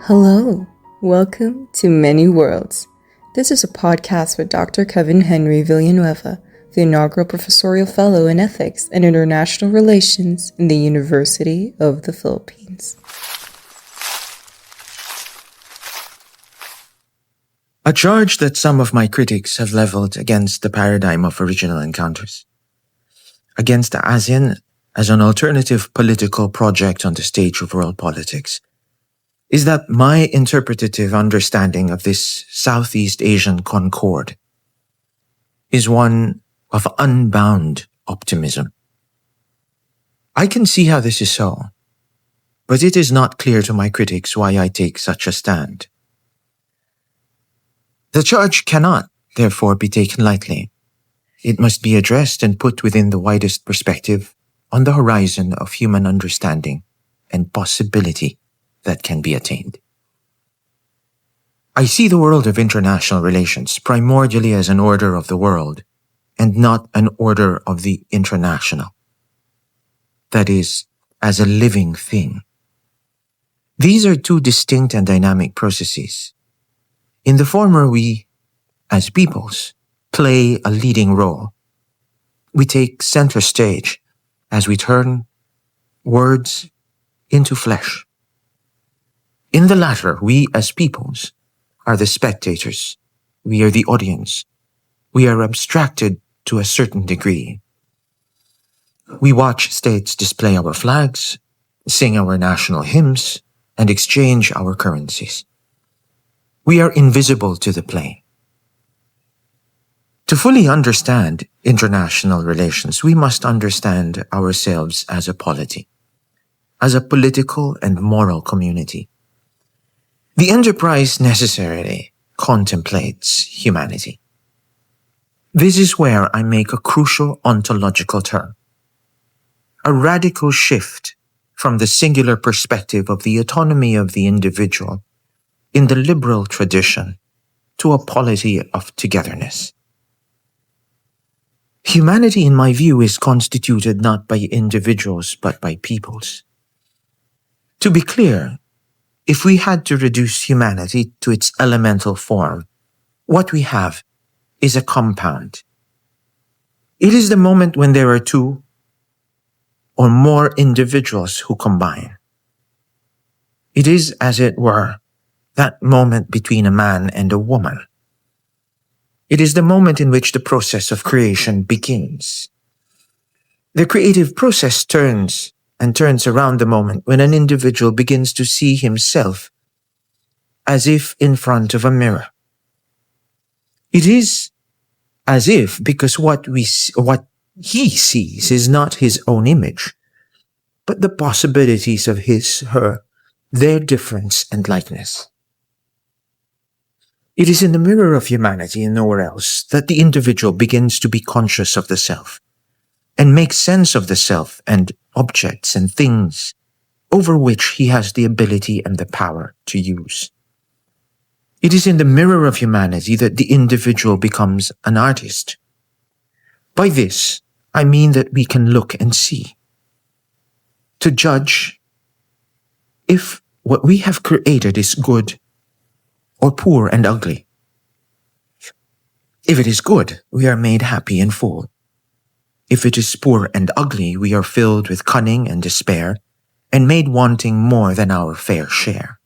Hello, welcome to Many Worlds. This is a podcast with Dr. Kevin Henry Villanueva, the inaugural professorial fellow in ethics and international relations in the University of the Philippines. A charge that some of my critics have leveled against the paradigm of original encounters, against ASEAN as an alternative political project on the stage of world politics, is that my interpretative understanding of this Southeast Asian concord is one of unbound optimism. I can see how this is so, but it is not clear to my critics why I take such a stand. The charge cannot, therefore, be taken lightly. It must be addressed and put within the widest perspective on the horizon of human understanding and possibility that can be attained. I see the world of international relations primordially as an order of the world and not an order of the international. That is, as a living thing. These are two distinct and dynamic processes. In the former, we, as peoples, play a leading role. We take center stage as we turn words into flesh. In the latter, we as peoples are the spectators. We are the audience. We are abstracted to a certain degree. We watch states display our flags, sing our national hymns, and exchange our currencies. We are invisible to the play. To fully understand international relations, we must understand ourselves as a polity, as a political and moral community. The enterprise necessarily contemplates humanity. This is where I make a crucial ontological turn, a radical shift from the singular perspective of the autonomy of the individual in the liberal tradition to a polity of togetherness. Humanity, in my view, is constituted not by individuals but by peoples. To be clear, if we had to reduce humanity to its elemental form, what we have is a compound. It is the moment when there are two or more individuals who combine. It is, as it were, that moment between a man and a woman. It is the moment in which the process of creation begins. The creative process turns around the moment when an individual begins to see himself as if in front of a mirror. It is as if because what he sees is not his own image, but the possibilities of his, her, their difference and likeness. It is in the mirror of humanity and nowhere else that the individual begins to be conscious of the self and make sense of the self and objects and things over which he has the ability and the power to use. It is in the mirror of humanity that the individual becomes an artist. By this, I mean that we can look and see, to judge if what we have created is good or poor and ugly. If it is good, we are made happy and full. If it is poor and ugly, we are filled with cunning and despair and made wanting more than our fair share.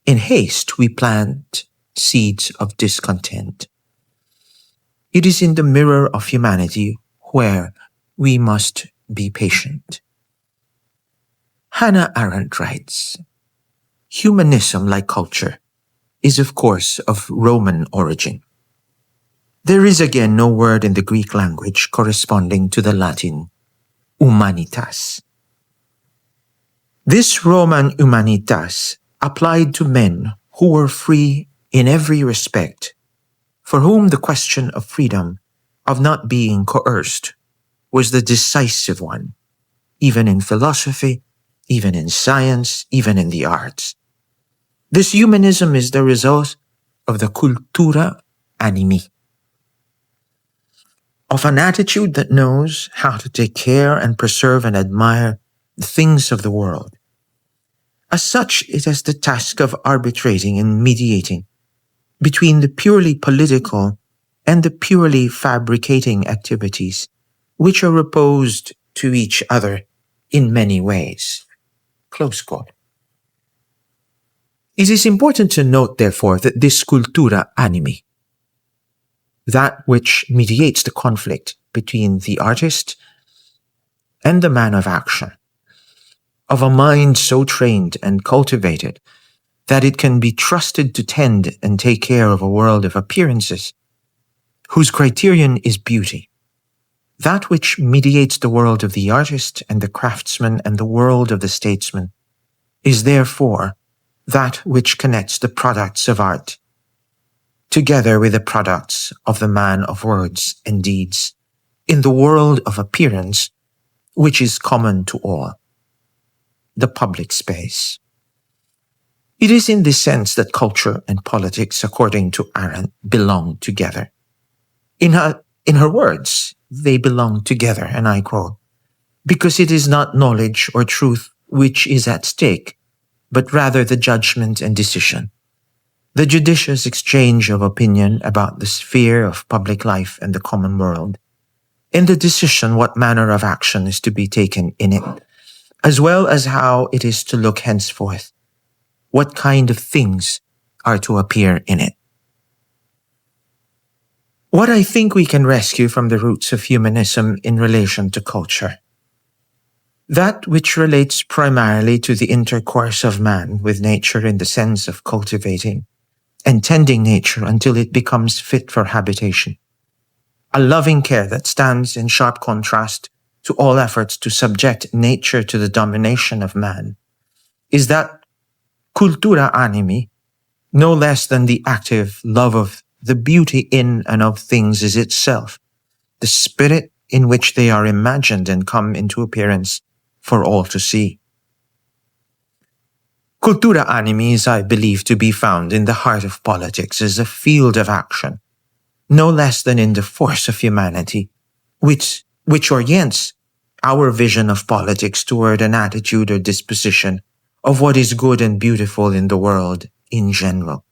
In haste, we plant seeds of discontent. It is in the mirror of humanity where we must be patient. Hannah Arendt writes, "Humanism, like culture, is of course of Roman origin. There is again no word in the Greek language corresponding to the Latin humanitas. This Roman humanitas applied to men who were free in every respect, for whom the question of freedom, of not being coerced, was the decisive one, even in philosophy, even in science, even in the arts. This humanism is the result of the cultura animi, of an attitude that knows how to take care and preserve and admire the things of the world, As such, it has the task of arbitrating and mediating between the purely political and the purely fabricating activities, which are opposed to each other in many ways. Close quote. It is important to note, therefore, that this cultura animi, that which mediates the conflict between the artist and the man of action, of a mind so trained and cultivated that it can be trusted to tend and take care of a world of appearances, whose criterion is beauty, that which mediates the world of the artist and the craftsman and the world of the statesman, is therefore that which connects the products of art, together with the products of the man of words and deeds, in the world of appearance, which is common to all, the public space. It is in this sense that culture and politics, according to Arendt, belong together. In her words, they belong together, and I quote, because it is not knowledge or truth which is at stake, but rather the judgment and decision, the judicious exchange of opinion about the sphere of public life and the common world, and the decision what manner of action is to be taken in it, as well as how it is to look henceforth, what kind of things are to appear in it. What I think we can rescue from the roots of humanism in relation to culture, that which relates primarily to the intercourse of man with nature in the sense of cultivating and tending nature until it becomes fit for habitation, a loving care that stands in sharp contrast to all efforts to subject nature to the domination of man, is that cultura animi, no less than the active love of the beauty in and of things is itself, the spirit in which they are imagined and come into appearance for all to see. Cultura animi is, I believe, to be found in the heart of politics as a field of action, no less than in the force of humanity, which orients our vision of politics toward an attitude or disposition of what is good and beautiful in the world in general.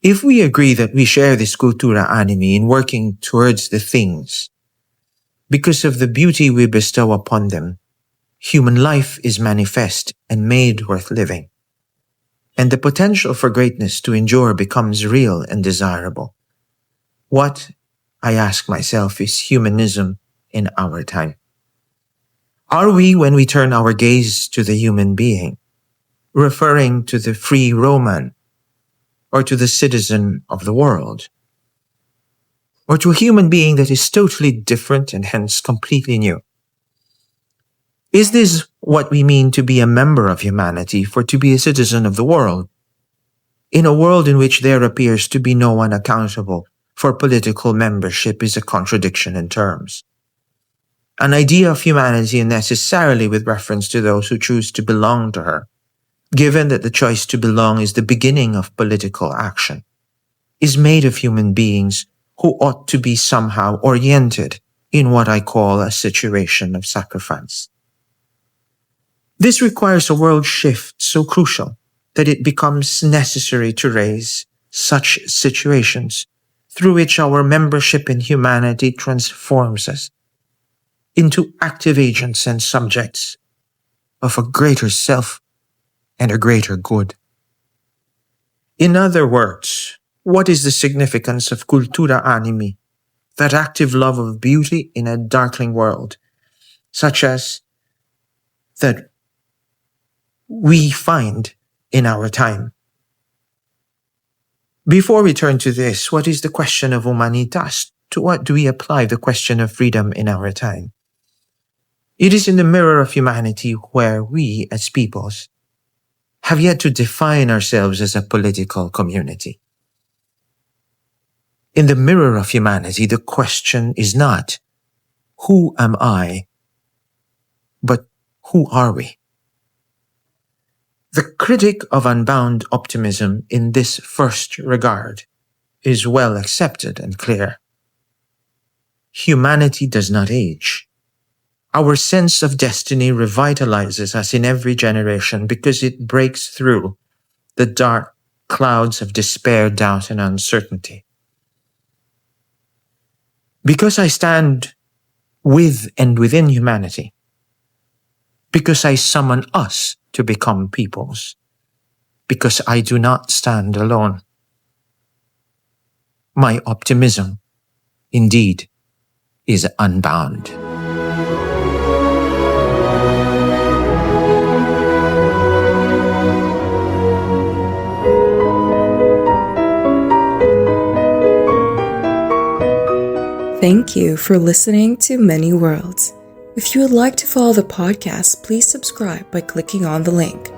If we agree that we share this cultura animi in working towards the things, because of the beauty we bestow upon them, human life is manifest and made worth living, and the potential for greatness to endure becomes real and desirable. What, I ask myself, is humanism in our time? Are we, when we turn our gaze to the human being, referring to the free Roman, or to the citizen of the world, or to a human being that is totally different and hence completely new? Is this what we mean to be a member of humanity, for to be a citizen of the world, in a world in which there appears to be no one accountable for political membership is a contradiction in terms? An idea of humanity necessarily with reference to those who choose to belong to her, given that the choice to belong is the beginning of political action, is made of human beings who ought to be somehow oriented in what I call a situation of sacrifice. This requires a world shift so crucial that it becomes necessary to raise such situations through which our membership in humanity transforms us into active agents and subjects of a greater self and a greater good. In other words, what is the significance of cultura animi, that active love of beauty in a darkling world, such as that we find in our time? Before we turn to this, what is the question of humanitas? To what do we apply the question of freedom in our time? It is in the mirror of humanity where we, as peoples, have yet to define ourselves as a political community. In the mirror of humanity, the question is not, who am I, but who are we? The critic of unbound optimism in this first regard is well accepted and clear. Humanity does not age. Our sense of destiny revitalizes us in every generation because it breaks through the dark clouds of despair, doubt, and uncertainty. Because I stand with and within humanity, because I summon us to become peoples, because I do not stand alone. My optimism, indeed, is unbound. Thank you for listening to Many Worlds. If you would like to follow the podcast, please subscribe by clicking on the link.